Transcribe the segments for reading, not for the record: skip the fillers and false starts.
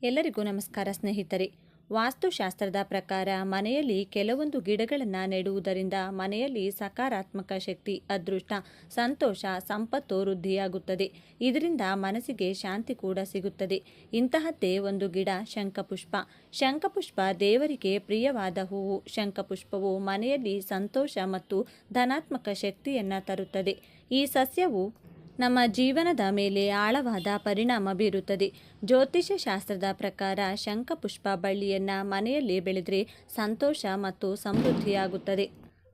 ಎಲ್ಲರಿಗೂ ನಮಸ್ಕಾರ ಸ್ನೇಹಿತರೆ. ವಾಸ್ತುಶಾಸ್ತ್ರದ ಪ್ರಕಾರ ಮನೆಯಲ್ಲಿ ಕೆಲವೊಂದು ಗಿಡಗಳನ್ನು ನೆಡುವುದರಿಂದ ಮನೆಯಲ್ಲಿ ಸಕಾರಾತ್ಮಕ ಶಕ್ತಿ, ಅದೃಷ್ಟ, ಸಂತೋಷ, ಸಂಪತ್ತು ವೃದ್ಧಿಯಾಗುತ್ತದೆ. ಇದರಿಂದ ಮನಸ್ಸಿಗೆ ಶಾಂತಿ ಕೂಡ ಸಿಗುತ್ತದೆ. ಇಂತಹದ್ದೇ ಒಂದು ಗಿಡ ಶಂಖಪುಷ್ಪ. ಶಂಖಪುಷ್ಪ ದೇವರಿಗೆ ಪ್ರಿಯವಾದ ಹೂವು. ಶಂಖಪುಷ್ಪವು ಮನೆಯಲ್ಲಿ ಸಂತೋಷ ಮತ್ತು ಧನಾತ್ಮಕ ಶಕ್ತಿಯನ್ನು ತರುತ್ತದೆ. ಈ ಸಸ್ಯವು ನಮ್ಮ ಜೀವನದ ಮೇಲೆ ಆಳವಾದ ಪರಿಣಾಮ ಬೀರುತ್ತದೆ. ಜ್ಯೋತಿಷ್ಯ ಶಾಸ್ತ್ರದ ಪ್ರಕಾರ ಶಂಖಪುಷ್ಪ ಬಳ್ಳಿಯನ್ನು ಮನೆಯಲ್ಲಿ ಬೆಳೆದರೆ ಸಂತೋಷ ಮತ್ತು ಸಮೃದ್ಧಿಯಾಗುತ್ತದೆ.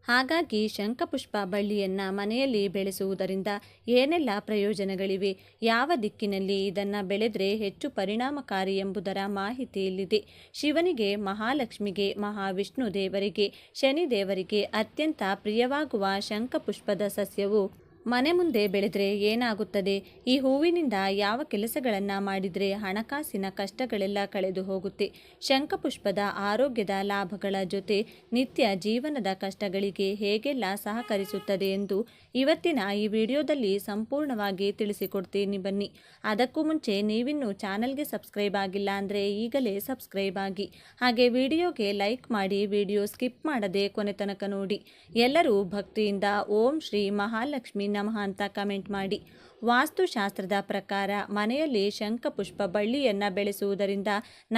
ಹಾಗಾಗಿ ಶಂಖಪುಷ್ಪ ಬಳ್ಳಿಯನ್ನು ಮನೆಯಲ್ಲಿ ಬೆಳೆಸುವುದರಿಂದ ಏನೆಲ್ಲ ಪ್ರಯೋಜನಗಳಿವೆ, ಯಾವ ದಿಕ್ಕಿನಲ್ಲಿ ಇದನ್ನು ಬೆಳೆದರೆ ಹೆಚ್ಚು ಪರಿಣಾಮಕಾರಿ ಎಂಬುದರ ಮಾಹಿತಿ ಇಲ್ಲಿದೆ. ಶಿವನಿಗೆ, ಮಹಾಲಕ್ಷ್ಮಿಗೆ, ಮಹಾವಿಷ್ಣು ದೇವರಿಗೆ, ಶನಿ ದೇವರಿಗೆ ಅತ್ಯಂತ ಪ್ರಿಯವಾಗುವ ಶಂಖಪುಷ್ಪದ ಸಸ್ಯವು ಮನೆ ಮುಂದೆ ಬೆಳೆದರೆ ಏನಾಗುತ್ತದೆ? ಈ ಹೂವಿನಿಂದ ಯಾವ ಕೆಲಸಗಳನ್ನು ಮಾಡಿದರೆ ಹಣಕಾಸಿನ ಕಷ್ಟಗಳೆಲ್ಲ ಕಳೆದು ಹೋಗುತ್ತೆ? ಶಂಖಪುಷ್ಪದ ಆರೋಗ್ಯದ ಲಾಭಗಳ ಜೊತೆ ನಿತ್ಯ ಜೀವನದ ಕಷ್ಟಗಳಿಗೆ ಹೇಗೆಲ್ಲ ಸಹಕರಿಸುತ್ತದೆ ಎಂದು ಇವತ್ತಿನ ಈ ವಿಡಿಯೋದಲ್ಲಿ ಸಂಪೂರ್ಣವಾಗಿ ತಿಳಿಸಿಕೊಡ್ತೀನಿ ಬನ್ನಿ. ಅದಕ್ಕೂ ಮುಂಚೆ ನೀವಿನ್ನೂ ಚಾನಲ್ಗೆ ಸಬ್ಸ್ಕ್ರೈಬ್ ಆಗಿಲ್ಲ ಅಂದರೆ ಈಗಲೇ ಸಬ್ಸ್ಕ್ರೈಬ್ ಆಗಿ, ಹಾಗೆ ವಿಡಿಯೋಗೆ ಲೈಕ್ ಮಾಡಿ, ವಿಡಿಯೋ ಸ್ಕಿಪ್ ಮಾಡದೆ ಕೊನೆ ತನಕ ನೋಡಿ. ಎಲ್ಲರೂ ಭಕ್ತಿಯಿಂದ ಓಂ ಶ್ರೀ ಮಹಾಲಕ್ಷ್ಮಿ ನಮಃ ಅಂತ ಕಮೆಂಟ್ ಮಾಡಿ. ವಾಸ್ತುಶಾಸ್ತ್ರದ ಪ್ರಕಾರ ಮನೆಯಲ್ಲಿ ಶಂಖಪುಷ್ಪ ಬಳ್ಳಿಯನ್ನು ಬೆಳೆಸುವುದರಿಂದ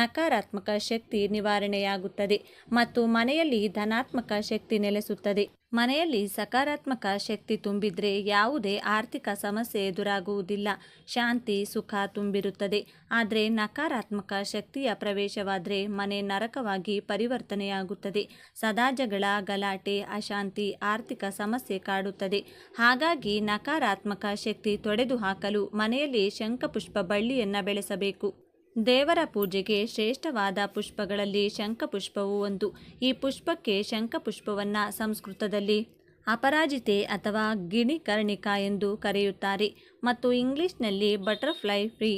ನಕಾರಾತ್ಮಕ ಶಕ್ತಿ ನಿವಾರಣೆಯಾಗುತ್ತದೆ ಮತ್ತು ಮನೆಯಲ್ಲಿ ಧನಾತ್ಮಕ ಶಕ್ತಿ ನೆಲೆಸುತ್ತದೆ. ಮನೆಯಲ್ಲಿ ಸಕಾರಾತ್ಮಕ ಶಕ್ತಿ ತುಂಬಿದ್ರೆ ಯಾವುದೇ ಆರ್ಥಿಕ ಸಮಸ್ಯೆ ಎದುರಾಗುವುದಿಲ್ಲ, ಶಾಂತಿ ಸುಖ ತುಂಬಿರುತ್ತದೆ. ಆದರೆ ನಕಾರಾತ್ಮಕ ಶಕ್ತಿಯ ಪ್ರವೇಶವಾದರೆ ಮನೆ ನರಕವಾಗಿ ಪರಿವರ್ತನೆಯಾಗುತ್ತದೆ. ಸದಾ ಜಗಳ, ಗಲಾಟೆ, ಅಶಾಂತಿ, ಆರ್ಥಿಕ ಸಮಸ್ಯೆ ಕಾಡುತ್ತದೆ. ಹಾಗಾಗಿ ನಕಾರಾತ್ಮಕ ಶಕ್ತಿ ತೊಡೆದು ಹಾಕಲು ಮನೆಯಲ್ಲಿ ಶಂಖಪುಷ್ಪ ಬಳ್ಳಿಯನ್ನು ಬೆಳೆಸಬೇಕು. ದೇವರ ಪೂಜೆಗೆ ಶ್ರೇಷ್ಠವಾದ ಪುಷ್ಪಗಳಲ್ಲಿ ಶಂಖಪುಷ್ಪವು ಒಂದು. ಈ ಪುಷ್ಪಕ್ಕೆ ಶಂಖಪುಷ್ಪವನ್ನು ಸಂಸ್ಕೃತದಲ್ಲಿ ಅಪರಾಜಿತೆ ಅಥವಾ ಗಿಣಿಕರ್ಣಿಕಾ ಎಂದು ಕರೆಯುತ್ತಾರೆ ಮತ್ತು ಇಂಗ್ಲಿಷ್ನಲ್ಲಿ ಬಟರ್ಫ್ಲೈ ಫ್ರೀ,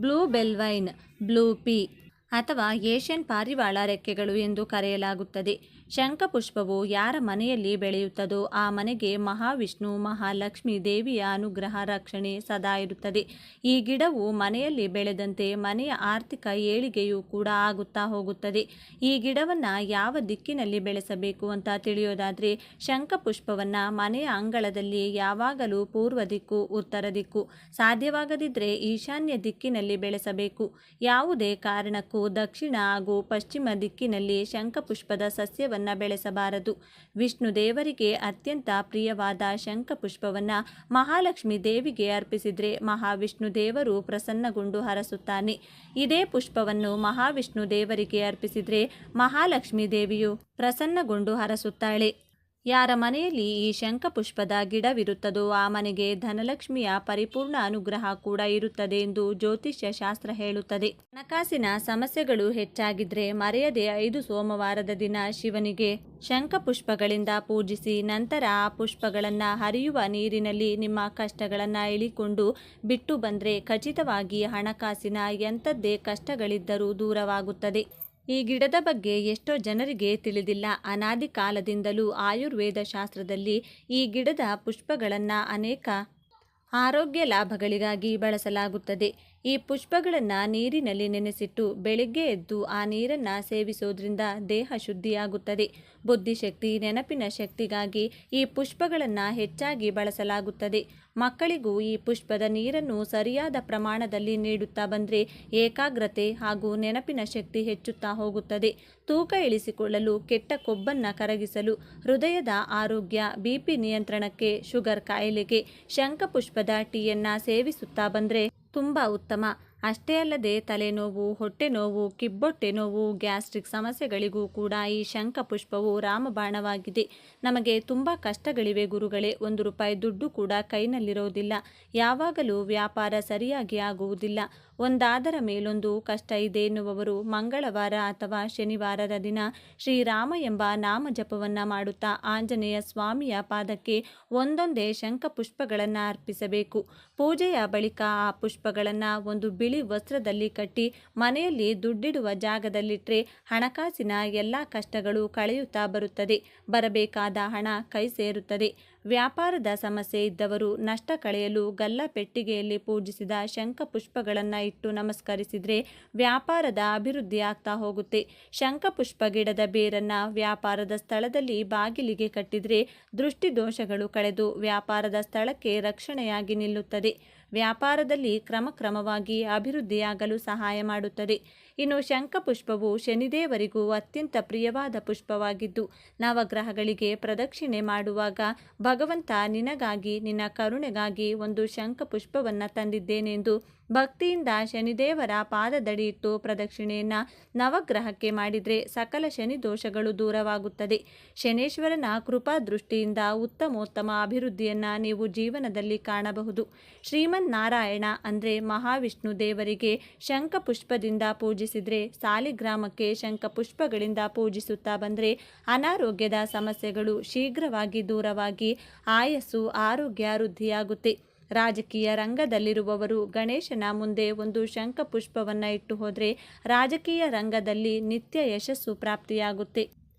ಬ್ಲೂ ಬೆಲ್ವೈನ್, ಬ್ಲೂ ಪೀ ಅಥವಾ ಏಷ್ಯನ್ ಪಾರಿವಾಳ ರೆಕ್ಕೆಗಳು ಎಂದು ಕರೆಯಲಾಗುತ್ತದೆ. ಶಂಖಪುಷ್ಪವು ಯಾರ ಮನೆಯಲ್ಲಿ ಬೆಳೆಯುತ್ತದೋ ಆ ಮನೆಗೆ ಮಹಾವಿಷ್ಣು, ಮಹಾಲಕ್ಷ್ಮಿ ದೇವಿಯ ಅನುಗ್ರಹ, ರಕ್ಷಣೆ ಸದಾ ಇರುತ್ತದೆ. ಈ ಗಿಡವು ಮನೆಯಲ್ಲಿ ಬೆಳೆದಂತೆ ಮನೆಯ ಆರ್ಥಿಕ ಏಳಿಗೆಯೂ ಕೂಡ ಆಗುತ್ತಾ ಹೋಗುತ್ತದೆ. ಈ ಗಿಡವನ್ನು ಯಾವ ದಿಕ್ಕಿನಲ್ಲಿ ಬೆಳೆಸಬೇಕು ಅಂತ ತಿಳಿಯೋದಾದರೆ ಶಂಖಪುಷ್ಪವನ್ನು ಮನೆಯ ಅಂಗಳದಲ್ಲಿ ಯಾವಾಗಲೂ ಪೂರ್ವ ದಿಕ್ಕು, ಉತ್ತರ ದಿಕ್ಕು, ಸಾಧ್ಯವಾಗದಿದ್ದರೆ ಈಶಾನ್ಯ ದಿಕ್ಕಿನಲ್ಲಿ ಬೆಳೆಸಬೇಕು. ಯಾವುದೇ ಕಾರಣಕ್ಕೂ ದಕ್ಷಿಣ ಹಾಗೂ ಪಶ್ಚಿಮ ದಿಕ್ಕಿನಲ್ಲಿ ಶಂಖಪುಷ್ಪದ ಸಸ್ಯವನ್ನು ಬೆಳೆಸಬಾರದು. ವಿಷ್ಣು ದೇವರಿಗೆ ಅತ್ಯಂತ ಪ್ರಿಯವಾದ ಶಂಖಪುಷ್ಪವನ್ನು ಮಹಾಲಕ್ಷ್ಮಿ ದೇವಿಗೆ ಅರ್ಪಿಸಿದರೆ ಮಹಾವಿಷ್ಣು ದೇವರು ಪ್ರಸನ್ನಗೊಂಡು ಹರಸುತ್ತಾನೆ. ಇದೇ ಪುಷ್ಪವನ್ನು ಮಹಾವಿಷ್ಣು ದೇವರಿಗೆ ಅರ್ಪಿಸಿದರೆ ಮಹಾಲಕ್ಷ್ಮಿ ದೇವಿಯು ಪ್ರಸನ್ನಗೊಂಡು ಹರಸುತ್ತಾಳೆ. ಯಾರ ಮನೆಯಲ್ಲಿ ಈ ಶಂಖಪುಷ್ಪದ ಗಿಡವಿರುತ್ತದೋ ಆ ಮನೆಗೆ ಧನಲಕ್ಷ್ಮಿಯ ಪರಿಪೂರ್ಣ ಅನುಗ್ರಹ ಕೂಡ ಇರುತ್ತದೆ ಎಂದು ಜ್ಯೋತಿಷ್ಯ ಶಾಸ್ತ್ರ ಹೇಳುತ್ತದೆ. ಹಣಕಾಸಿನ ಸಮಸ್ಯೆಗಳು ಹೆಚ್ಚಾಗಿದ್ರೆ ಮರೆಯದೆ 5 ಸೋಮವಾರದ ದಿನ ಶಿವನಿಗೆ ಶಂಖಪುಷ್ಪಗಳಿಂದ ಪೂಜಿಸಿ ನಂತರ ಆ ಪುಷ್ಪಗಳನ್ನು ಹರಿಯುವ ನೀರಿನಲ್ಲಿ ನಿಮ್ಮ ಕಷ್ಟಗಳನ್ನು ಇಳಿಕೊಂಡು ಬಿಟ್ಟು ಬಂದರೆ ಖಚಿತವಾಗಿ ಹಣಕಾಸಿನ ಎಂಥದ್ದೇ ಕಷ್ಟಗಳಿದ್ದರೂ ದೂರವಾಗುತ್ತದೆ. ಈ ಗಿಡದ ಬಗ್ಗೆ ಎಷ್ಟೋ ಜನರಿಗೆ ತಿಳಿದಿಲ್ಲ. ಅನಾದಿ ಕಾಲದಿಂದಲೂ ಆಯುರ್ವೇದ ಶಾಸ್ತ್ರದಲ್ಲಿ ಈ ಗಿಡದ ಪುಷ್ಪಗಳನ್ನು ಅನೇಕ ಆರೋಗ್ಯ ಲಾಭಗಳಿಗಾಗಿ ಬಳಸಲಾಗುತ್ತದೆ. ಈ ಪುಷ್ಪಗಳನ್ನು ನೀರಿನಲ್ಲಿ ನೆನೆಸಿಟ್ಟು ಬೆಳಿಗ್ಗೆ ಎದ್ದು ಆ ನೀರನ್ನು ಸೇವಿಸೋದ್ರಿಂದ ದೇಹ ಶುದ್ಧಿಯಾಗುತ್ತದೆ. ಬುದ್ಧಿಶಕ್ತಿ, ನೆನಪಿನ ಶಕ್ತಿಗಾಗಿ ಈ ಪುಷ್ಪಗಳನ್ನು ಹೆಚ್ಚಾಗಿ ಬಳಸಲಾಗುತ್ತದೆ. ಮಕ್ಕಳಿಗೂ ಈ ಪುಷ್ಪದ ನೀರನ್ನು ಸರಿಯಾದ ಪ್ರಮಾಣದಲ್ಲಿ ನೀಡುತ್ತಾ ಬಂದರೆ ಏಕಾಗ್ರತೆ ಹಾಗೂ ನೆನಪಿನ ಶಕ್ತಿ ಹೆಚ್ಚುತ್ತಾ ಹೋಗುತ್ತದೆ. ತೂಕ ಇಳಿಸಿಕೊಳ್ಳಲು, ಕೆಟ್ಟ ಕೊಬ್ಬನ್ನು ಕರಗಿಸಲು, ಹೃದಯದ ಆರೋಗ್ಯ, BP ನಿಯಂತ್ರಣಕ್ಕೆ, ಶುಗರ್ ಕಾಯಿಲೆಗೆ ಶಂಖಪುಷ್ಪದ ಟೀಯನ್ನು ಸೇವಿಸುತ್ತಾ ಬಂದರೆ ತುಂಬ ಉತ್ತಮ. ಅಷ್ಟೇ ಅಲ್ಲದೆ ತಲೆನೋವು, ಹೊಟ್ಟೆ ನೋವು, ಕಿಬ್ಬೊಟ್ಟೆ ನೋವು, ಗ್ಯಾಸ್ಟ್ರಿಕ್ ಸಮಸ್ಯೆಗಳಿಗೂ ಕೂಡ ಈ ಶಂಖಪುಷ್ಪವು ರಾಮಬಾಣವಾಗಿದೆ. ನಮಗೆ ತುಂಬ ಕಷ್ಟಗಳಿವೆ ಗುರುಗಳೇ, 1 ರೂಪಾಯಿ ದುಡ್ಡು ಕೂಡ ಕೈನಲ್ಲಿರೋದಿಲ್ಲ, ಯಾವಾಗಲೂ ವ್ಯಾಪಾರ ಸರಿಯಾಗಿ ಆಗುವುದಿಲ್ಲ, ಒಂದಾದರ ಮೇಲೊಂದು ಕಷ್ಟ ಇದೆ ಎನ್ನುವವರು ಮಂಗಳವಾರ ಅಥವಾ ಶನಿವಾರದ ದಿನ ಶ್ರೀರಾಮ ಎಂಬ ನಾಮ ಜಪವನ್ನು ಮಾಡುತ್ತಾ ಆಂಜನೇಯ ಸ್ವಾಮಿಯ ಪಾದಕ್ಕೆ ಒಂದೊಂದೇ ಶಂಖಪುಷ್ಪಗಳನ್ನು ಅರ್ಪಿಸಬೇಕು. ಪೂಜೆಯ ಬಳಿಕ ಆ ಪುಷ್ಪಗಳನ್ನು ಒಂದು ಬಿಳಿ ಬಿಳಿ ವಸ್ತ್ರದಲ್ಲಿ ಕಟ್ಟಿ ಮನೆಯಲ್ಲಿ ದುಡ್ಡಿಡುವ ಜಾಗದಲ್ಲಿಟ್ಟರೆ ಹಣಕಾಸಿನ ಎಲ್ಲ ಕಷ್ಟಗಳು ಕಳೆಯುತ್ತಾ ಬರುತ್ತದೆ. ಬರಬೇಕಾದ ಹಣ ಕೈ ಸೇರುತ್ತದೆ. ವ್ಯಾಪಾರದ ಸಮಸ್ಯೆ ಇದ್ದವರು ನಷ್ಟ ಕಳೆಯಲು ಗಲ್ಲ ಪೆಟ್ಟಿಗೆಯಲ್ಲಿ ಪೂಜಿಸಿದ ಶಂಖಪುಷ್ಪಗಳನ್ನು ಇಟ್ಟು ನಮಸ್ಕರಿಸಿದರೆ ವ್ಯಾಪಾರದ ಅಭಿವೃದ್ಧಿ ಆಗ್ತಾ ಹೋಗುತ್ತೆ. ಶಂಖಪುಷ್ಪ ಗಿಡದ ಬೇರನ್ನು ವ್ಯಾಪಾರದ ಸ್ಥಳದಲ್ಲಿ ಬಾಗಿಲಿಗೆ ಕಟ್ಟಿದರೆ ದೃಷ್ಟಿದೋಷಗಳು ಕಳೆದು ವ್ಯಾಪಾರದ ಸ್ಥಳಕ್ಕೆ ರಕ್ಷಣೆಯಾಗಿ ನಿಲ್ಲುತ್ತದೆ. ವ್ಯಾಪಾರದಲ್ಲಿ ಕ್ರಮಕ್ರಮವಾಗಿ ಅಭಿವೃದ್ಧಿಯಾಗಲು ಸಹಾಯ ಮಾಡುತ್ತದೆ. ಇನ್ನು ಶಂಖಪುಷ್ಪವು ಶನಿದೇವರಿಗೂ ಅತ್ಯಂತ ಪ್ರಿಯವಾದ ಪುಷ್ಪವಾಗಿದ್ದು ನವಗ್ರಹಗಳಿಗೆ ಪ್ರದಕ್ಷಿಣೆ ಮಾಡುವಾಗ ಭಗವಂತ ನಿನಗಾಗಿ ನಿನ್ನ ಕರುಣೆಗಾಗಿ ಒಂದು ಶಂಖಪುಷ್ಪವನ್ನು ತಂದಿದ್ದೇನೆಂದು ಭಕ್ತಿಯಿಂದ ಶನಿದೇವರ ಪಾದದಡಿ ಇಟ್ಟು ಪ್ರದಕ್ಷಿಣೆಯನ್ನು ನವಗ್ರಹಕ್ಕೆ ಮಾಡಿದರೆ ಸಕಲ ಶನಿ ದೋಷಗಳು ದೂರವಾಗುತ್ತದೆ. ಶನೇಶ್ವರನ ಕೃಪಾ ದೃಷ್ಟಿಯಿಂದ ಉತ್ತಮೋತ್ತಮ ಅಭಿವೃದ್ಧಿಯನ್ನು ನೀವು ಜೀವನದಲ್ಲಿ ಕಾಣಬಹುದು. ಶ್ರೀಮನ್ನಾರಾಯಣ ಅಂದರೆ ಮಹಾವಿಷ್ಣು ದೇವರಿಗೆ ಶಂಖಪುಷ್ಪದಿಂದ ಪೂಜಿಸಿದರೆ, ಸಾಲಿಗ್ರಾಮಕ್ಕೆ ಶಂಖಪುಷ್ಪಗಳಿಂದ ಪೂಜಿಸುತ್ತಾ ಬಂದರೆ ಅನಾರೋಗ್ಯದ ಸಮಸ್ಯೆಗಳು ಶೀಘ್ರವಾಗಿ ದೂರವಾಗಿ ಆಯಸ್ಸು ಆರೋಗ್ಯ ವೃದ್ಧಿಯಾಗುತ್ತೆ. ರಾಜಕೀಯ ರಂಗದಲ್ಲಿರುವವರು ಗಣೇಶನ ಮುಂದೆ ಒಂದು ಶಂಖಪುಷ್ಪವನ್ನು ಇಟ್ಟು ಹೋದರೆ ರಾಜಕೀಯ ರಂಗದಲ್ಲಿ ನಿತ್ಯ ಯಶಸ್ಸು ಪ್ರಾಪ್ತಿಯಾಗುತ್ತೆ.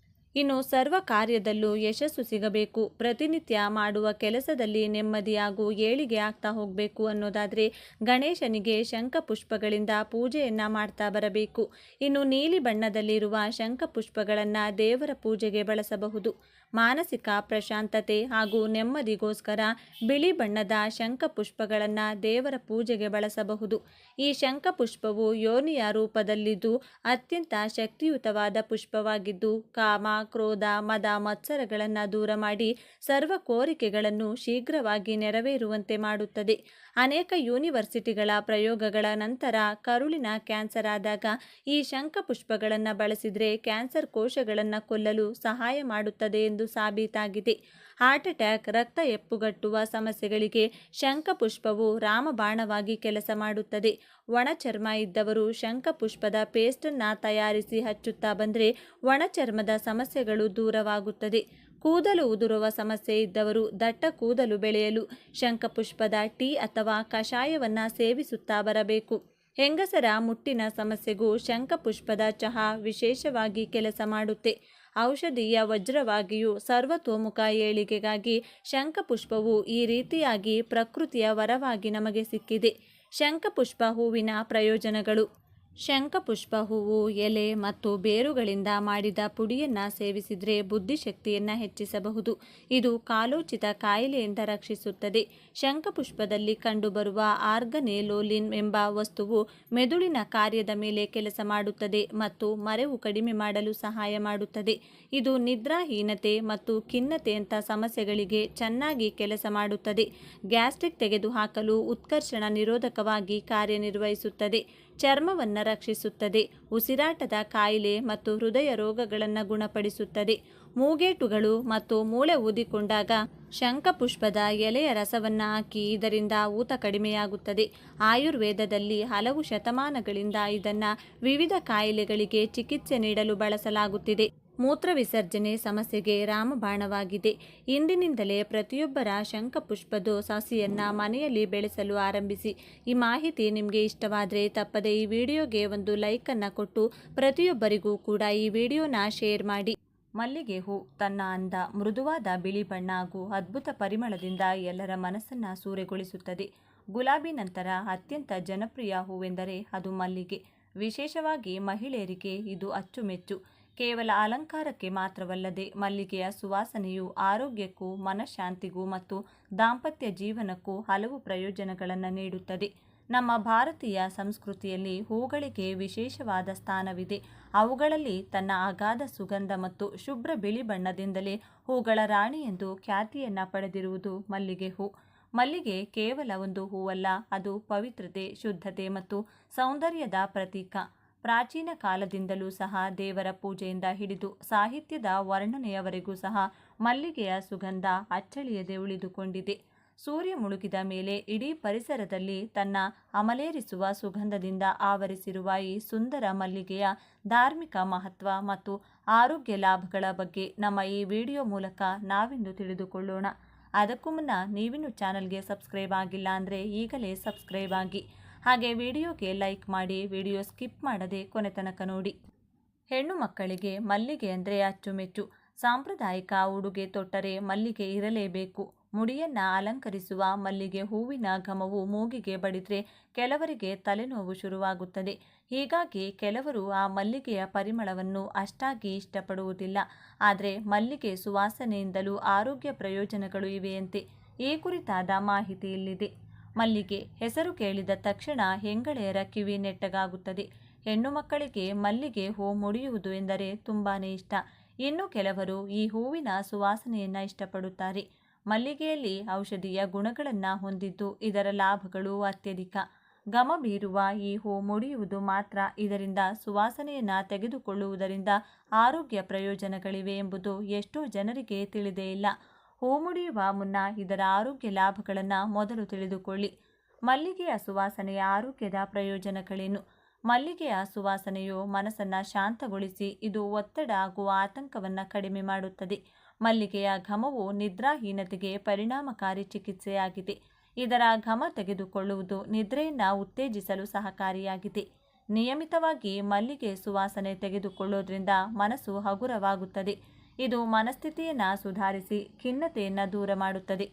ಇನ್ನು ಸರ್ವ ಕಾರ್ಯದಲ್ಲೂ ಯಶಸ್ಸು ಸಿಗಬೇಕು, ಪ್ರತಿನಿತ್ಯ ಮಾಡುವ ಕೆಲಸದಲ್ಲಿ ನೆಮ್ಮದಿ ಹಾಗೂ ಏಳಿಗೆ ಆಗ್ತಾ ಹೋಗಬೇಕು ಅನ್ನೋದಾದರೆ ಗಣೇಶನಿಗೆ ಶಂಖಪುಷ್ಪಗಳಿಂದ ಪೂಜೆಯನ್ನು ಮಾಡ್ತಾ ಬರಬೇಕು. ಇನ್ನು ನೀಲಿ ಬಣ್ಣದಲ್ಲಿರುವ ಶಂಖಪುಷ್ಪಗಳನ್ನು ದೇವರ ಪೂಜೆಗೆ ಬಳಸಬಹುದು. ಮಾನಸಿಕ ಪ್ರಶಾಂತತೆ ಹಾಗೂ ನೆಮ್ಮದಿಗೋಸ್ಕರ ಬಿಳಿ ಬಣ್ಣದ ಶಂಖಪುಷ್ಪಗಳನ್ನು ದೇವರ ಪೂಜೆಗೆ ಬಳಸಬಹುದು. ಈ ಶಂಖಪುಷ್ಪವು ಯೋನಿಯ ರೂಪದಲ್ಲಿದ್ದು ಅತ್ಯಂತ ಶಕ್ತಿಯುತವಾದ ಪುಷ್ಪವಾಗಿದ್ದು ಕಾಮ, ಕ್ರೋಧ, ಮದ, ಮತ್ಸರಗಳನ್ನು ದೂರ ಮಾಡಿ ಸರ್ವ ಕೋರಿಕೆಗಳನ್ನು ಶೀಘ್ರವಾಗಿ ನೆರವೇರುವಂತೆ ಮಾಡುತ್ತದೆ. ಅನೇಕ ಯೂನಿವರ್ಸಿಟಿಗಳ ಪ್ರಯೋಗಗಳ ನಂತರ ಕರುಳಿನ ಕ್ಯಾನ್ಸರ್ ಆದಾಗ ಈ ಶಂಖಪುಷ್ಪಗಳನ್ನು ಬಳಸಿದರೆ ಕ್ಯಾನ್ಸರ್ ಕೋಶಗಳನ್ನು ಕೊಲ್ಲಲು ಸಹಾಯ ಮಾಡುತ್ತದೆ ಎಂದು ಸಾಬೀತಾಗಿದೆ. ಹಾರ್ಟ್ ಅಟ್ಯಾಕ್, ರಕ್ತ ಹೆಪ್ಪುಗಟ್ಟುವ ಸಮಸ್ಯೆಗಳಿಗೆ ಶಂಖಪುಷ್ಪವು ರಾಮಬಾಣವಾಗಿ ಕೆಲಸ ಮಾಡುತ್ತದೆ. ಒಣಚರ್ಮ ಇದ್ದವರು ಶಂಖಪುಷ್ಪದ ಪೇಸ್ಟನ್ನು ತಯಾರಿಸಿ ಹಚ್ಚುತ್ತಾ ಬಂದರೆ ಒಣಚರ್ಮದ ಸಮಸ್ಯೆಗಳು ದೂರವಾಗುತ್ತದೆ. ಕೂದಲು ಉದುರುವ ಸಮಸ್ಯೆ ಇದ್ದವರು ದಟ್ಟ ಕೂದಲು ಬೆಳೆಯಲು ಶಂಖಪುಷ್ಪದ ಟೀ ಅಥವಾ ಕಷಾಯವನ್ನು ಸೇವಿಸುತ್ತಾ ಬರಬೇಕು. ಹೆಂಗಸರ ಮುಟ್ಟಿನ ಸಮಸ್ಯೆಗೂ ಶಂಖಪುಷ್ಪದ ಚಹಾ ವಿಶೇಷವಾಗಿ ಕೆಲಸ ಮಾಡುತ್ತೆ. ಔಷಧೀಯ ವಜ್ರವಾಗಿಯೂ ಸರ್ವತೋಮುಖ ಏಳಿಗೆಗಾಗಿ ಶಂಖಪುಷ್ಪವು ಈ ರೀತಿಯಾಗಿ ಪ್ರಕೃತಿಯ ವರವಾಗಿ ನಮಗೆ ಸಿಕ್ಕಿದೆ. ಶಂಖಪುಷ್ಪ ಹೂವಿನ ಪ್ರಯೋಜನಗಳು. ಶಂಖಪುಷ್ಪ ಹೂವು, ಎಲೆ ಮತ್ತು ಬೇರುಗಳಿಂದ ಮಾಡಿದ ಪುಡಿಯನ್ನು ಸೇವಿಸಿದರೆ ಬುದ್ಧಿಶಕ್ತಿಯನ್ನು ಹೆಚ್ಚಿಸಬಹುದು. ಇದು ಕಾಲೋಚಿತ ಕಾಯಿಲೆಯಿಂದ ರಕ್ಷಿಸುತ್ತದೆ. ಶಂಖಪುಷ್ಪದಲ್ಲಿ ಕಂಡುಬರುವ ಆರ್ಗನೆಲೋಲಿನ್ ಎಂಬ ವಸ್ತುವು ಮೆದುಳಿನ ಕಾರ್ಯದ ಮೇಲೆ ಕೆಲಸ ಮಾಡುತ್ತದೆ ಮತ್ತು ಮರೆವು ಕಡಿಮೆ ಮಾಡಲು ಸಹಾಯ ಮಾಡುತ್ತದೆ. ಇದು ನಿದ್ರಾಹೀನತೆ ಮತ್ತು ಖಿನ್ನತೆಯಂಥ ಸಮಸ್ಯೆಗಳಿಗೆ ಚೆನ್ನಾಗಿ ಕೆಲಸ ಮಾಡುತ್ತದೆ. ಗ್ಯಾಸ್ಟ್ರಿಕ್ ತೆಗೆದುಹಾಕಲು ಉತ್ಕರ್ಷಣ ನಿರೋಧಕವಾಗಿ ಕಾರ್ಯನಿರ್ವಹಿಸುತ್ತದೆ. ಚರ್ಮವನ್ನು ರಕ್ಷಿಸುತ್ತದೆ. ಉಸಿರಾಟದ ಕಾಯಿಲೆ ಮತ್ತು ಹೃದಯ ರೋಗಗಳನ್ನು ಗುಣಪಡಿಸುತ್ತದೆ. ಮೂಗೇಟುಗಳು ಮತ್ತು ಮೂಳೆ ಊದಿಕೊಂಡಾಗ ಶಂಖಪುಷ್ಪದ ಎಲೆಯ ರಸವನ್ನು ಹಾಕಿ ಇದರಿಂದ ಊತ ಕಡಿಮೆಯಾಗುತ್ತದೆ. ಆಯುರ್ವೇದದಲ್ಲಿ ಹಲವು ಶತಮಾನಗಳಿಂದ ಇದನ್ನು ವಿವಿಧ ಕಾಯಿಲೆಗಳಿಗೆ ಚಿಕಿತ್ಸೆ ನೀಡಲು ಬಳಸಲಾಗುತ್ತಿದೆ. ಮೂತ್ರ ವಿಸರ್ಜನೆ ಸಮಸ್ಯೆಗೆ ರಾಮಬಾಣವಾಗಿದೆ. ಇಂದಿನಿಂದಲೇ ಪ್ರತಿಯೊಬ್ಬರ ಶಂಖಪುಷ್ಪದ ಸಸಿಯನ್ನು ಮನೆಯಲ್ಲಿ ಬೆಳೆಸಲು ಆರಂಭಿಸಿ. ಈ ಮಾಹಿತಿ ನಿಮಗೆ ಇಷ್ಟವಾದರೆ ತಪ್ಪದೆ ಈ ವಿಡಿಯೋಗೆ ಒಂದು ಲೈಕನ್ನು ಕೊಟ್ಟು ಪ್ರತಿಯೊಬ್ಬರಿಗೂ ಕೂಡ ಈ ವಿಡಿಯೋನ ಶೇರ್ ಮಾಡಿ. ಮಲ್ಲಿಗೆ ಹೂ ತನ್ನ ಅಂದ, ಮೃದುವಾದ ಬಿಳಿ ಬಣ್ಣ ಹಾಗೂ ಅದ್ಭುತ ಪರಿಮಳದಿಂದ ಎಲ್ಲರ ಮನಸ್ಸನ್ನು ಸೂರೆಗೊಳಿಸುತ್ತದೆ. ಗುಲಾಬಿ ನಂತರ ಅತ್ಯಂತ ಜನಪ್ರಿಯ ಹೂವೆಂದರೆ ಅದು ಮಲ್ಲಿಗೆ. ವಿಶೇಷವಾಗಿ ಮಹಿಳೆಯರಿಗೆ ಇದು ಅಚ್ಚುಮೆಚ್ಚು. ಕೇವಲ ಅಲಂಕಾರಕ್ಕೆ ಮಾತ್ರವಲ್ಲದೆ ಮಲ್ಲಿಗೆಯ ಸುವಾಸನೆಯು ಆರೋಗ್ಯಕ್ಕೂ ಮನಃಶಾಂತಿಗೂ ಮತ್ತು ದಾಂಪತ್ಯ ಜೀವನಕ್ಕೂ ಹಲವು ಪ್ರಯೋಜನಗಳನ್ನು ನೀಡುತ್ತದೆ. ನಮ್ಮ ಭಾರತೀಯ ಸಂಸ್ಕೃತಿಯಲ್ಲಿ ಹೂಗಳಿಗೆ ವಿಶೇಷವಾದ ಸ್ಥಾನವಿದೆ. ಅವುಗಳಲ್ಲಿ ತನ್ನ ಅಗಾಧ ಸುಗಂಧ ಮತ್ತು ಶುಭ್ರ ಬಿಳಿ ಬಣ್ಣದಿಂದಲೇ ಹೂಗಳ ರಾಣಿ ಎಂದು ಖ್ಯಾತಿಯನ್ನು ಪಡೆದಿರುವುದು ಮಲ್ಲಿಗೆ ಹೂ. ಮಲ್ಲಿಗೆ ಕೇವಲ ಒಂದು ಹೂವಲ್ಲ, ಅದು ಪವಿತ್ರತೆ, ಶುದ್ಧತೆ ಮತ್ತು ಸೌಂದರ್ಯದ ಪ್ರತೀಕ. ಪ್ರಾಚೀನ ಕಾಲದಿಂದಲೂ ಸಹ ದೇವರ ಪೂಜೆಯಿಂದ ಹಿಡಿದು ಸಾಹಿತ್ಯದ ವರ್ಣನೆಯವರೆಗೂ ಸಹ ಮಲ್ಲಿಗೆಯ ಸುಗಂಧ ಅಚ್ಚಳಿಯದೆ ಉಳಿದುಕೊಂಡಿದೆ. ಸೂರ್ಯ ಮುಳುಗಿದ ಮೇಲೆ ಇಡೀ ಪರಿಸರದಲ್ಲಿ ತನ್ನ ಅಮಲೇರಿಸುವ ಸುಗಂಧದಿಂದ ಆವರಿಸಿರುವ ಈ ಸುಂದರ ಮಲ್ಲಿಗೆಯ ಧಾರ್ಮಿಕ ಮಹತ್ವ ಮತ್ತು ಆರೋಗ್ಯ ಲಾಭಗಳ ಬಗ್ಗೆ ನಮ್ಮ ಈ ವಿಡಿಯೋ ಮೂಲಕ ನಾವಿಂದು ತಿಳಿದುಕೊಳ್ಳೋಣ. ಅದಕ್ಕೂ ಮುನ್ನ ನೀವಿನ್ನೂ ಚಾನಲ್ಗೆ ಸಬ್ಸ್ಕ್ರೈಬ್ ಆಗಿಲ್ಲ ಅಂದರೆ ಈಗಲೇ ಸಬ್ಸ್ಕ್ರೈಬ್ ಆಗಿ. ಹಾಗೆ ವಿಡಿಯೋಗೆ ಲೈಕ್ ಮಾಡಿ, ವಿಡಿಯೋ ಸ್ಕಿಪ್ ಮಾಡದೆ ಕೊನೆ ತನಕ ನೋಡಿ. ಹೆಣ್ಣು ಮಕ್ಕಳಿಗೆ ಮಲ್ಲಿಗೆ ಅಂದರೆ ಅಚ್ಚುಮೆಚ್ಚು. ಸಾಂಪ್ರದಾಯಿಕ ಉಡುಗೆ ತೊಟ್ಟರೆ ಮಲ್ಲಿಗೆ ಇರಲೇಬೇಕು. ಮುಡಿಯನ್ನ ಅಲಂಕರಿಸುವ ಮಲ್ಲಿಗೆ ಹೂವಿನ ಘಮವು ಮೂಗಿಗೆ ಬಡಿದ್ರೆ ಕೆಲವರಿಗೆ ತಲೆನೋವು ಶುರುವಾಗುತ್ತದೆ. ಹೀಗಾಗಿ ಕೆಲವರು ಆ ಮಲ್ಲಿಗೆಯ ಪರಿಮಳವನ್ನು ಅಷ್ಟಾಗಿ ಇಷ್ಟಪಡುವುದಿಲ್ಲ. ಆದರೆ ಮಲ್ಲಿಗೆ ಸುವಾಸನೆಯಿಂದಲೂ ಆರೋಗ್ಯ ಪ್ರಯೋಜನಗಳು ಇವೆಯಂತೆ. ಈ ಕುರಿತಾದ ಮಾಹಿತಿ ಇಲ್ಲಿದೆ. ಮಲ್ಲಿಗೆ ಹೆಸರು ಕೇಳಿದ ತಕ್ಷಣ ಹೆಂಗಳೆಯರ ಕಿವಿ ನೆಟ್ಟಗಾಗುತ್ತದೆ. ಹೆಣ್ಣು ಮಕ್ಕಳಿಗೆ ಮಲ್ಲಿಗೆ ಹೂ ಮುಡಿಯುವುದು ಎಂದರೆ ತುಂಬಾನೇ ಇಷ್ಟ. ಇನ್ನು ಕೆಲವರು ಈ ಹೂವಿನ ಸುವಾಸನೆಯನ್ನು ಇಷ್ಟಪಡುತ್ತಾರೆ. ಮಲ್ಲಿಗೆಯಲ್ಲಿ ಔಷಧೀಯ ಗುಣಗಳನ್ನು ಹೊಂದಿದ್ದು ಇದರ ಲಾಭಗಳು ಅತ್ಯಧಿಕ. ಘಮ ಬೀರುವ ಈ ಹೂ ಮುಡಿಯುವುದು ಮಾತ್ರ ಇದರಿಂದ ಸುವಾಸನೆಯನ್ನು ತೆಗೆದುಕೊಳ್ಳುವುದರಿಂದ ಆರೋಗ್ಯ ಪ್ರಯೋಜನಗಳಿವೆ ಎಂಬುದು ಎಷ್ಟೋ ಜನರಿಗೆ ತಿಳಿದೇ ಇಲ್ಲ. ಹೂ ಮುಡಿಯುವ ಮುನ್ನ ಇದರ ಆರೋಗ್ಯ ಲಾಭಗಳನ್ನು ಮೊದಲು ತಿಳಿದುಕೊಳ್ಳಿ. ಮಲ್ಲಿಗೆಯ ಸುವಾಸನೆಯ ಆರೋಗ್ಯದ ಪ್ರಯೋಜನಗಳೇನು? ಮಲ್ಲಿಗೆಯ ಸುವಾಸನೆಯು ಮನಸ್ಸನ್ನು ಶಾಂತಗೊಳಿಸಿ ಇದು ಒತ್ತಡ ಹಾಗೂ ಆತಂಕವನ್ನು ಕಡಿಮೆ ಮಾಡುತ್ತದೆ. ಮಲ್ಲಿಗೆಯ ಘಮವು ನಿದ್ರಾಹೀನತೆಗೆ ಪರಿಣಾಮಕಾರಿ ಚಿಕಿತ್ಸೆಯಾಗಿದೆ. ಇದರ ಘಮ ತೆಗೆದುಕೊಳ್ಳುವುದು ನಿದ್ರೆಯನ್ನು ಉತ್ತೇಜಿಸಲು ಸಹಕಾರಿಯಾಗಿದೆ. ನಿಯಮಿತವಾಗಿ ಮಲ್ಲಿಗೆ ಸುವಾಸನೆ ತೆಗೆದುಕೊಳ್ಳೋದ್ರಿಂದ ಮನಸ್ಸು ಹಗುರವಾಗುತ್ತದೆ. ಇದು ಮನಸ್ಥಿತಿಯನ್ನು ಸುಧಾರಿಸಿ ಖಿನ್ನತೆಯನ್ನು ದೂರ ಮಾಡುತ್ತದೆ.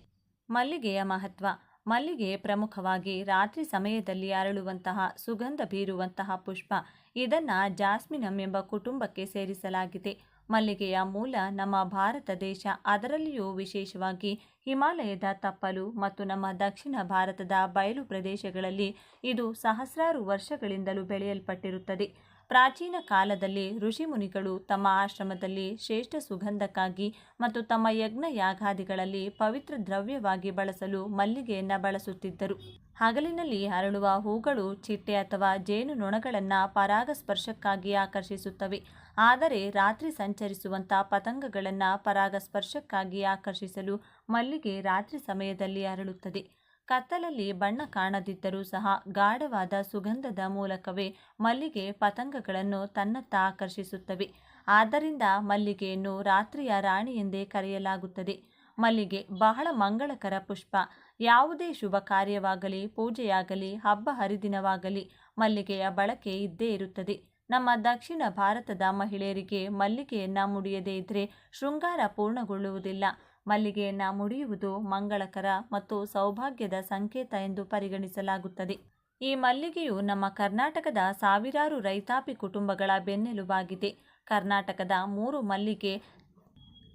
ಮಲ್ಲಿಗೆಯ ಮಹತ್ವ. ಮಲ್ಲಿಗೆ ಪ್ರಮುಖವಾಗಿ ರಾತ್ರಿ ಸಮಯದಲ್ಲಿ ಅರಳುವಂತಹ ಸುಗಂಧ ಬೀರುವಂತಹ ಪುಷ್ಪ. ಇದನ್ನು ಜಾಸ್ಮಿನಮ್ ಎಂಬ ಕುಟುಂಬಕ್ಕೆ ಸೇರಿಸಲಾಗಿದೆ. ಮಲ್ಲಿಗೆಯ ಮೂಲ ನಮ್ಮ ಭಾರತ ದೇಶ, ಅದರಲ್ಲಿಯೂ ವಿಶೇಷವಾಗಿ ಹಿಮಾಲಯದ ತಪ್ಪಲು ಮತ್ತು ನಮ್ಮ ದಕ್ಷಿಣ ಭಾರತದ ಬಯಲು ಪ್ರದೇಶಗಳಲ್ಲಿ ಇದು ಸಹಸ್ರಾರು ವರ್ಷಗಳಿಂದಲೂ ಬೆಳೆಯಲ್ಪಟ್ಟಿರುತ್ತದೆ. ಪ್ರಾಚೀನ ಕಾಲದಲ್ಲಿ ಋಷಿಮುನಿಗಳು ತಮ್ಮ ಆಶ್ರಮದಲ್ಲಿ ಶ್ರೇಷ್ಠ ಸುಗಂಧಕ್ಕಾಗಿ ಮತ್ತು ತಮ್ಮ ಯಜ್ಞ ಯಾಗಾದಿಗಳಲ್ಲಿ ಪವಿತ್ರ ದ್ರವ್ಯವಾಗಿ ಬಳಸಲು ಮಲ್ಲಿಗೆಯನ್ನು ಬಳಸುತ್ತಿದ್ದರು. ಹಗಲಿನಲ್ಲಿ ಅರಳುವ ಹೂಗಳು ಚಿಟ್ಟೆ ಅಥವಾ ಜೇನು ನೊಣಗಳನ್ನು ಪರಾಗಸ್ಪರ್ಶಕ್ಕಾಗಿ ಆಕರ್ಷಿಸುತ್ತವೆ. ಆದರೆ ರಾತ್ರಿ ಸಂಚರಿಸುವಂಥ ಪತಂಗಗಳನ್ನು ಪರಾಗಸ್ಪರ್ಶಕ್ಕಾಗಿ ಆಕರ್ಷಿಸಲು ಮಲ್ಲಿಗೆ ರಾತ್ರಿ ಸಮಯದಲ್ಲಿ ಅರಳುತ್ತದೆ. ಕತ್ತಲಲ್ಲಿ ಬಣ್ಣ ಕಾಣದಿದ್ದರೂ ಸಹ ಗಾಢವಾದ ಸುಗಂಧದ ಮೂಲಕವೇ ಮಲ್ಲಿಗೆ ಪತಂಗಗಳನ್ನು ತನ್ನತ್ತ ಆಕರ್ಷಿಸುತ್ತವೆ. ಆದ್ದರಿಂದ ಮಲ್ಲಿಗೆಯನ್ನು ರಾತ್ರಿಯ ರಾಣಿ ಎಂದೇ ಕರೆಯಲಾಗುತ್ತದೆ. ಮಲ್ಲಿಗೆ ಬಹಳ ಮಂಗಳಕರ ಪುಷ್ಪ. ಯಾವುದೇ ಶುಭ ಕಾರ್ಯವಾಗಲಿ, ಪೂಜೆಯಾಗಲಿ, ಹಬ್ಬ ಹರಿದಿನವಾಗಲಿ ಮಲ್ಲಿಗೆಯ ಬಳಕೆ ಇದ್ದೇ ಇರುತ್ತದೆ. ನಮ್ಮ ದಕ್ಷಿಣ ಭಾರತದ ಮಹಿಳೆಯರಿಗೆ ಮಲ್ಲಿಗೆಯನ್ನು ಮುಡಿಯದೇ ಇದ್ದರೆ ಶೃಂಗಾರ ಪೂರ್ಣಗೊಳ್ಳುವುದಿಲ್ಲ. ಮಲ್ಲಿಗೆಯನ್ನು ಮುಡಿಯುವುದು ಮಂಗಳಕರ ಮತ್ತು ಸೌಭಾಗ್ಯದ ಸಂಕೇತ ಎಂದು ಪರಿಗಣಿಸಲಾಗುತ್ತದೆ. ಈ ಮಲ್ಲಿಗೆಯು ನಮ್ಮ ಕರ್ನಾಟಕದ ಸಾವಿರಾರು ರೈತಾಪಿ ಕುಟುಂಬಗಳ ಬೆನ್ನೆಲುಬಾಗಿದೆ. ಕರ್ನಾಟಕದ 3 ಮಲ್ಲಿಗೆ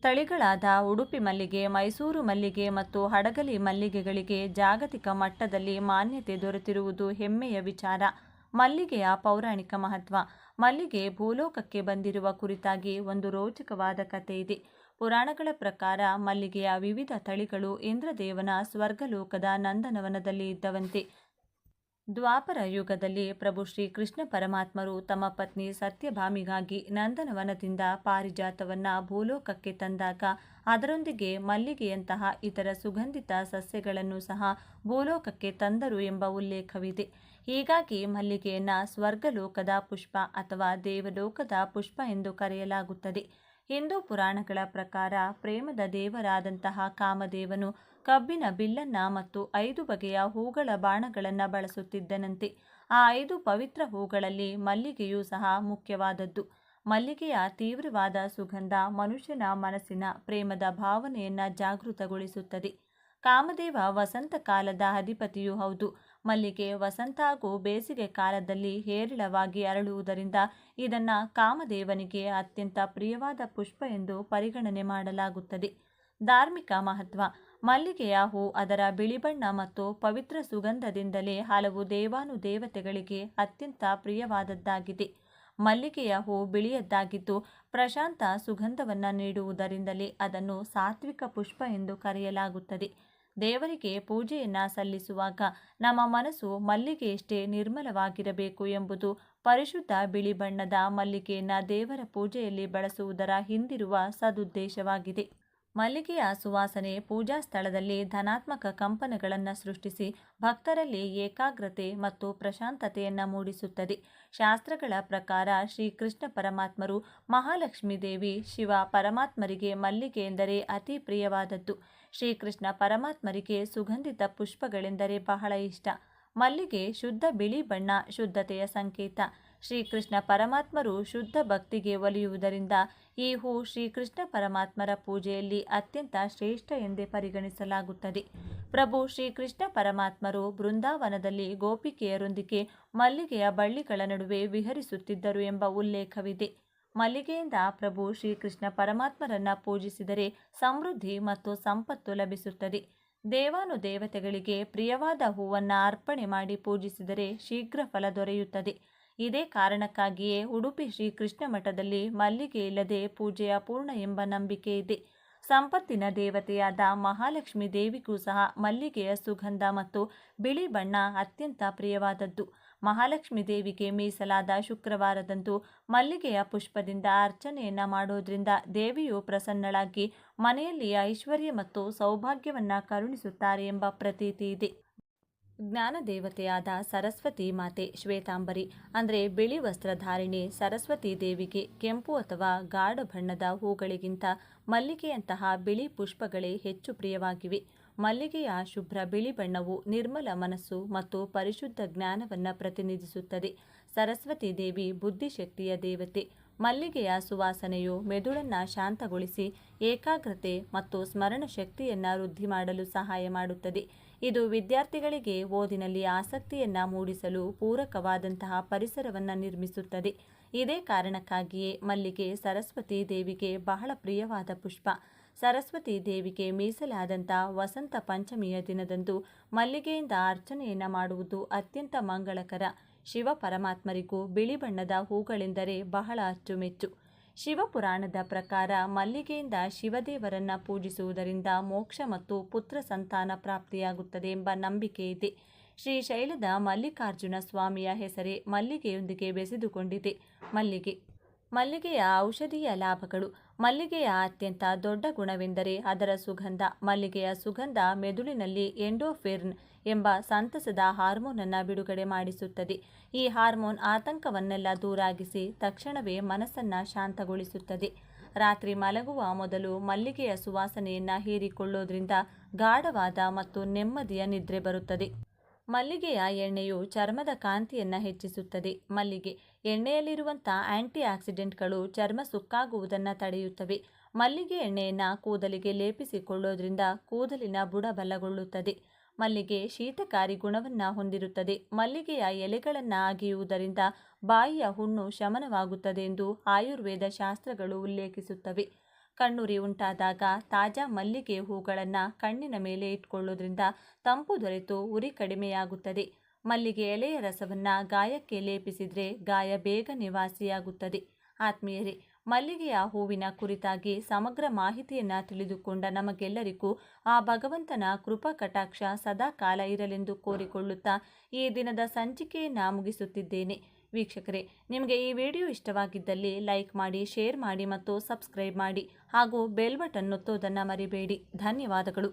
ತಳಿಗಳಾದ ಉಡುಪಿ ಮಲ್ಲಿಗೆ, ಮೈಸೂರು ಮಲ್ಲಿಗೆ ಮತ್ತು ಹಡಗಲಿ ಮಲ್ಲಿಗೆಗಳಿಗೆ ಜಾಗತಿಕ ಮಟ್ಟದಲ್ಲಿ ಮಾನ್ಯತೆ ದೊರೆತಿರುವುದು ಹೆಮ್ಮೆಯ ವಿಚಾರ. ಮಲ್ಲಿಗೆಯ ಪೌರಾಣಿಕ ಮಹತ್ವ. ಮಲ್ಲಿಗೆ ಭೂಲೋಕಕ್ಕೆ ಬಂದಿರುವ ಕುರಿತಾಗಿ ಒಂದು ರೋಚಕವಾದ ಕಥೆ ಇದೆ. ಪುರಾಣಗಳ ಪ್ರಕಾರ ಮಲ್ಲಿಗೆಯ ವಿವಿಧ ತಳಿಗಳು ಇಂದ್ರದೇವನ ಸ್ವರ್ಗಲೋಕದ ನಂದನವನದಲ್ಲಿ ಇದ್ದವಂತೆ. ದ್ವಾಪರ ಯುಗದಲ್ಲಿ ಪ್ರಭು ಶ್ರೀ ಕೃಷ್ಣ ಪರಮಾತ್ಮರು ತಮ್ಮ ಪತ್ನಿ ಸತ್ಯಭಾಮಿಗಾಗಿ ನಂದನವನದಿಂದ ಪಾರಿಜಾತವನ್ನು ಭೂಲೋಕಕ್ಕೆ ತಂದಾಗ ಅದರೊಂದಿಗೆ ಮಲ್ಲಿಗೆಯಂತಹ ಇತರ ಸುಗಂಧಿತ ಸಸ್ಯಗಳನ್ನು ಸಹ ಭೂಲೋಕಕ್ಕೆ ತಂದರು ಎಂಬ ಉಲ್ಲೇಖವಿದೆ. ಹೀಗಾಗಿ ಮಲ್ಲಿಗೆಯನ್ನು ಸ್ವರ್ಗಲೋಕದ ಪುಷ್ಪ ಅಥವಾ ದೇವಲೋಕದ ಪುಷ್ಪ ಎಂದು ಕರೆಯಲಾಗುತ್ತದೆ. ಹಿಂದೂ ಪುರಾಣಗಳ ಪ್ರಕಾರ ಪ್ರೇಮದ ದೇವರಾದಂತಹ ಕಾಮದೇವನು ಕಬ್ಬಿನ ಬಿಲ್ಲನ್ನು ಮತ್ತು 5 ಬಗೆಯ ಹೂಗಳ ಬಾಣಗಳನ್ನು ಬಳಸುತ್ತಿದ್ದನಂತೆ. ಆ 5 ಪವಿತ್ರ ಹೂಗಳಲ್ಲಿ ಮಲ್ಲಿಗೆಯೂ ಸಹ ಮುಖ್ಯವಾದದ್ದು. ಮಲ್ಲಿಗೆಯ ತೀವ್ರವಾದ ಸುಗಂಧ ಮನುಷ್ಯನ ಮನಸ್ಸಿನ ಪ್ರೇಮದ ಭಾವನೆಯನ್ನು ಜಾಗೃತಗೊಳಿಸುತ್ತದೆ. ಕಾಮದೇವ ವಸಂತ ಕಾಲದ ಅಧಿಪತಿಯೂ ಹೌದು. ಮಲ್ಲಿಗೆ ವಸಂತ ಹಾಗೂ ಬೇಸಿಗೆ ಕಾಲದಲ್ಲಿ ಹೇರಳವಾಗಿ ಅರಳುವುದರಿಂದ ಇದನ್ನು ಕಾಮದೇವನಿಗೆ ಅತ್ಯಂತ ಪ್ರಿಯವಾದ ಪುಷ್ಪ ಎಂದು ಪರಿಗಣನೆ ಮಾಡಲಾಗುತ್ತದೆ. ಧಾರ್ಮಿಕ ಮಹತ್ವ. ಮಲ್ಲಿಗೆಯ ಹೂ ಅದರ ಬಿಳಿಬಣ್ಣ ಮತ್ತು ಪವಿತ್ರ ಸುಗಂಧದಿಂದಲೇ ಹಲವು ದೇವಾನುದೇವತೆಗಳಿಗೆ ಅತ್ಯಂತ ಪ್ರಿಯವಾದದ್ದಾಗಿದೆ. ಮಲ್ಲಿಗೆಯ ಹೂ ಬಿಳಿಯದ್ದಾಗಿದ್ದು ಪ್ರಶಾಂತ ಸುಗಂಧವನ್ನು ನೀಡುವುದರಿಂದಲೇ ಅದನ್ನು ಸಾತ್ವಿಕ ಪುಷ್ಪ ಎಂದು ಕರೆಯಲಾಗುತ್ತದೆ. ದೇವರಿಗೆ ಪೂಜೆಯನ್ನು ಸಲ್ಲಿಸುವಾಗ ನಮ್ಮ ಮನಸ್ಸು ಮಲ್ಲಿಗೆಯಷ್ಟೇ ನಿರ್ಮಲವಾಗಿರಬೇಕು ಎಂಬುದು ಪರಿಶುದ್ಧ ಬಿಳಿ ಬಣ್ಣದ ಮಲ್ಲಿಗೆಯನ್ನು ದೇವರ ಪೂಜೆಯಲ್ಲಿ ಬಳಸುವುದರ ಹಿಂದಿರುವ ಸದುದ್ದೇಶವಾಗಿದೆ. ಮಲ್ಲಿಗೆಯ ಸುವಾಸನೆ ಪೂಜಾ ಸ್ಥಳದಲ್ಲಿ ಧನಾತ್ಮಕ ಕಂಪನಗಳನ್ನು ಸೃಷ್ಟಿಸಿ ಭಕ್ತರಲ್ಲಿ ಏಕಾಗ್ರತೆ ಮತ್ತು ಪ್ರಶಾಂತತೆಯನ್ನು ಮೂಡಿಸುತ್ತದೆ. ಶಾಸ್ತ್ರಗಳ ಪ್ರಕಾರ ಶ್ರೀಕೃಷ್ಣ ಪರಮಾತ್ಮರು, ಮಹಾಲಕ್ಷ್ಮೀ ದೇವಿ, ಶಿವ ಪರಮಾತ್ಮರಿಗೆ ಮಲ್ಲಿಗೆ ಎಂದರೆ ಅತಿ ಪ್ರಿಯವಾದದ್ದು. ಶ್ರೀಕೃಷ್ಣ ಪರಮಾತ್ಮರಿಗೆ ಸುಗಂಧಿತ ಪುಷ್ಪಗಳೆಂದರೆ ಬಹಳ ಇಷ್ಟ. ಮಲ್ಲಿಗೆ ಶುದ್ಧ ಬಿಳಿ ಬಣ್ಣ, ಶುದ್ಧತೆಯ ಸಂಕೇತ. ಶ್ರೀಕೃಷ್ಣ ಪರಮಾತ್ಮರು ಶುದ್ಧ ಭಕ್ತಿಗೆ ಒಲಿಯುವುದರಿಂದ ಈ ಹೂ ಶ್ರೀಕೃಷ್ಣ ಪರಮಾತ್ಮರ ಪೂಜೆಯಲ್ಲಿ ಅತ್ಯಂತ ಶ್ರೇಷ್ಠ ಎಂದೇ ಪರಿಗಣಿಸಲಾಗುತ್ತದೆ. ಪ್ರಭು ಶ್ರೀಕೃಷ್ಣ ಪರಮಾತ್ಮರು ಬೃಂದಾವನದಲ್ಲಿ ಗೋಪಿಕೆಯರೊಂದಿಗೆ ಮಲ್ಲಿಗೆಯ ಬಳ್ಳಿಗಳ ನಡುವೆ ವಿಹರಿಸುತ್ತಿದ್ದರು ಎಂಬ ಉಲ್ಲೇಖವಿದೆ. ಮಲ್ಲಿಗೆಯಿಂದ ಪ್ರಭು ಶ್ರೀಕೃಷ್ಣ ಪರಮಾತ್ಮರನ್ನ ಪೂಜಿಸಿದರೆ ಸಮೃದ್ಧಿ ಮತ್ತು ಸಂಪತ್ತು ಲಭಿಸುತ್ತದೆ. ದೇವಾನುದೇವತೆಗಳಿಗೆ ಪ್ರಿಯವಾದ ಹೂವನ್ನು ಅರ್ಪಣೆ ಮಾಡಿ ಪೂಜಿಸಿದರೆ ಶೀಘ್ರ ಫಲ ದೊರೆಯುತ್ತದೆ. ಇದೇ ಕಾರಣಕ್ಕಾಗಿಯೇ ಉಡುಪಿ ಶ್ರೀಕೃಷ್ಣ ಮಠದಲ್ಲಿ ಮಲ್ಲಿಗೆ ಇಲ್ಲದೆ ಪೂಜೆ ಅಪೂರ್ಣ ಎಂಬ ನಂಬಿಕೆ ಇದೆ. ಸಂಪತ್ತಿನ ದೇವತೆಯಾದ ಮಹಾಲಕ್ಷ್ಮಿ ದೇವಿಗೂ ಸಹ ಮಲ್ಲಿಗೆಯ ಸುಗಂಧ ಮತ್ತು ಬಿಳಿ ಬಣ್ಣ ಅತ್ಯಂತ ಪ್ರಿಯವಾದದ್ದು. ಮಹಾಲಕ್ಷ್ಮಿ ದೇವಿಗೆ ಮೀಸಲಾದ ಶುಕ್ರವಾರದಂದು ಮಲ್ಲಿಗೆಯ ಪುಷ್ಪದಿಂದ ಅರ್ಚನೆಯನ್ನ ಮಾಡೋದ್ರಿಂದ ದೇವಿಯು ಪ್ರಸನ್ನಳಾಗಿ ಮನೆಯಲ್ಲಿ ಐಶ್ವರ್ಯ ಮತ್ತು ಸೌಭಾಗ್ಯವನ್ನ ಕರುಣಿಸುತ್ತಾರೆ ಎಂಬ ಪ್ರತೀತಿ ಇದೆ. ಜ್ಞಾನ ದೇವತೆಯಾದ ಸರಸ್ವತಿ ಮಾತೆ ಶ್ವೇತಾಂಬರಿ ಅಂದರೆ ಬಿಳಿ ವಸ್ತ್ರಧಾರಿಣಿ ಸರಸ್ವತಿ ದೇವಿಗೆ ಕೆಂಪು ಅಥವಾ ಗಾಢ ಬಣ್ಣದ ಹೂಗಳಿಗಿಂತ ಮಲ್ಲಿಗೆಯಂತಹ ಬಿಳಿ ಪುಷ್ಪಗಳೇ ಹೆಚ್ಚು ಪ್ರಿಯವಾಗಿವೆ. ಮಲ್ಲಿಗೆಯ ಶುಭ್ರ ಬಿಳಿ ಬಣ್ಣವು ನಿರ್ಮಲ ಮನಸ್ಸು ಮತ್ತು ಪರಿಶುದ್ಧ ಜ್ಞಾನವನ್ನು ಪ್ರತಿನಿಧಿಸುತ್ತದೆ. ಸರಸ್ವತಿ ದೇವಿ ಬುದ್ಧಿಶಕ್ತಿಯ ದೇವತೆ. ಮಲ್ಲಿಗೆಯ ಸುವಾಸನೆಯು ಮೆದುಳನ್ನು ಶಾಂತಗೊಳಿಸಿ ಏಕಾಗ್ರತೆ ಮತ್ತು ಸ್ಮರಣ ಶಕ್ತಿಯನ್ನು ವೃದ್ಧಿ ಮಾಡಲು ಸಹಾಯ ಮಾಡುತ್ತದೆ. ಇದು ವಿದ್ಯಾರ್ಥಿಗಳಿಗೆ ಓದಿನಲ್ಲಿ ಆಸಕ್ತಿಯನ್ನು ಮೂಡಿಸಲು ಪೂರಕವಾದಂತಹ ಪರಿಸರವನ್ನು ನಿರ್ಮಿಸುತ್ತದೆ. ಇದೇ ಕಾರಣಕ್ಕಾಗಿಯೇ ಮಲ್ಲಿಗೆ ಸರಸ್ವತಿ ದೇವಿಗೆ ಬಹಳ ಪ್ರಿಯವಾದ ಪುಷ್ಪ. ಸರಸ್ವತಿ ದೇವಿಗೆ ಮೀಸಲಾದಂಥ ವಸಂತ ಪಂಚಮಿಯ ದಿನದಂದು ಮಲ್ಲಿಗೆಯಿಂದ ಅರ್ಚನೆಯನ್ನು ಮಾಡುವುದು ಅತ್ಯಂತ ಮಂಗಳಕರ. ಶಿವ ಪರಮಾತ್ಮರಿಗೂ ಬಿಳಿ ಬಣ್ಣದ ಹೂಗಳೆಂದರೆ ಬಹಳ ಅಚ್ಚುಮೆಚ್ಚು. ಶಿವಪುರಾಣದ ಪ್ರಕಾರ ಮಲ್ಲಿಗೆಯಿಂದ ಶಿವದೇವರನ್ನ ಪೂಜಿಸುವುದರಿಂದ ಮೋಕ್ಷ ಮತ್ತು ಪುತ್ರ ಸಂತಾನ ಪ್ರಾಪ್ತಿಯಾಗುತ್ತದೆ ಎಂಬ ನಂಬಿಕೆ ಇದೆ. ಶ್ರೀಶೈಲದ ಮಲ್ಲಿಕಾರ್ಜುನ ಸ್ವಾಮಿಯ ಹೆಸರೇ ಮಲ್ಲಿಗೆಯೊಂದಿಗೆ ಬೆಸೆದುಕೊಂಡಿದೆ. ಮಲ್ಲಿಗೆಯ ಔಷಧೀಯ ಲಾಭಗಳು. ಮಲ್ಲಿಗೆಯ ಅತ್ಯಂತ ದೊಡ್ಡ ಗುಣವೆಂದರೆ ಅದರ ಸುಗಂಧ. ಮಲ್ಲಿಗೆಯ ಸುಗಂಧ ಮೆದುಳಿನಲ್ಲಿ ಎಂಡೋರ್ಫಿನ್ ಎಂಬ ಸಂತಸದ ಹಾರ್ಮೋನನ್ನು ಬಿಡುಗಡೆ ಮಾಡಿಸುತ್ತದೆ. ಈ ಹಾರ್ಮೋನ್ ಆತಂಕವನ್ನೆಲ್ಲ ದೂರಾಗಿಸಿ ತಕ್ಷಣವೇ ಮನಸ್ಸನ್ನು ಶಾಂತಗೊಳಿಸುತ್ತದೆ. ರಾತ್ರಿ ಮಲಗುವ ಮೊದಲು ಮಲ್ಲಿಗೆಯ ಸುವಾಸನೆಯನ್ನು ಹೀರಿಕೊಳ್ಳೋದ್ರಿಂದ ಗಾಢವಾದ ಮತ್ತು ನೆಮ್ಮದಿಯ ನಿದ್ರೆ ಬರುತ್ತದೆ. ಮಲ್ಲಿಗೆಯ ಎಣ್ಣೆಯು ಚರ್ಮದ ಕಾಂತಿಯನ್ನು ಹೆಚ್ಚಿಸುತ್ತದೆ. ಮಲ್ಲಿಗೆ ಎಣ್ಣೆಯಲ್ಲಿರುವಂಥ ಆಂಟಿ ಆಕ್ಸಿಡೆಂಟ್ಗಳು ಚರ್ಮ ಸುಕ್ಕಾಗುವುದನ್ನು ತಡೆಯುತ್ತವೆ. ಮಲ್ಲಿಗೆ ಎಣ್ಣೆಯನ್ನು ಕೂದಲಿಗೆ ಲೇಪಿಸಿಕೊಳ್ಳೋದ್ರಿಂದ ಕೂದಲಿನ ಬುಡ ಬಲಗೊಳ್ಳುತ್ತದೆ. ಮಲ್ಲಿಗೆ ಶೀತಕಾರಿ ಗುಣವನ್ನು ಹೊಂದಿರುತ್ತದೆ. ಮಲ್ಲಿಗೆಯ ಎಲೆಗಳನ್ನು ಅಗಿಯುವುದರಿಂದ ಬಾಯಿಯ ಹುಣ್ಣು ಶಮನವಾಗುತ್ತದೆ ಎಂದು ಆಯುರ್ವೇದ ಶಾಸ್ತ್ರಗಳು ಉಲ್ಲೇಖಿಸುತ್ತವೆ. ಕಣ್ಣುರಿ ಉಂಟಾದಾಗ ತಾಜಾ ಮಲ್ಲಿಗೆ ಹೂಗಳನ್ನು ಕಣ್ಣಿನ ಮೇಲೆ ಇಟ್ಕೊಳ್ಳೋದ್ರಿಂದ ತಂಪು ದೊರೆತು ಉರಿ ಕಡಿಮೆಯಾಗುತ್ತದೆ. ಮಲ್ಲಿಗೆ ಎಲೆಯ ರಸವನ್ನು ಗಾಯಕ್ಕೆ ಲೇಪಿಸಿದರೆ ಗಾಯ ಬೇಗನೆ ವಾಸಿಯಾಗುತ್ತದೆ. ಆತ್ಮೀಯರೇ, ಮಲ್ಲಿಗೆಯ ಹೂವಿನ ಕುರಿತಾಗಿ ಸಮಗ್ರ ಮಾಹಿತಿಯನ್ನು ತಿಳಿದುಕೊಂಡ ನಮಗೆಲ್ಲರಿಗೂ ಆ ಭಗವಂತನ ಕೃಪಾ ಕಟಾಕ್ಷ ಸದಾ ಕಾಲ ಇರಲೆಂದು ಕೋರಿಕೊಳ್ಳುತ್ತಾ ಈ ದಿನದ ಸಂಚಿಕೆಯನ್ನು ಮುಗಿಸುತ್ತಿದ್ದೇನೆ. ವೀಕ್ಷಕರೇ, ನಿಮಗೆ ಈ ವಿಡಿಯೋ ಇಷ್ಟವಾಗಿದ್ದಲ್ಲಿ ಲೈಕ್ ಮಾಡಿ, ಶೇರ್ ಮಾಡಿ ಮತ್ತು ಸಬ್ಸ್ಕ್ರೈಬ್ ಮಾಡಿ ಹಾಗೂ ಬೆಲ್ ಬಟನ್ ಒತ್ತೋದನ್ನು ಮರಿಬೇಡಿ. ಧನ್ಯವಾದಗಳು.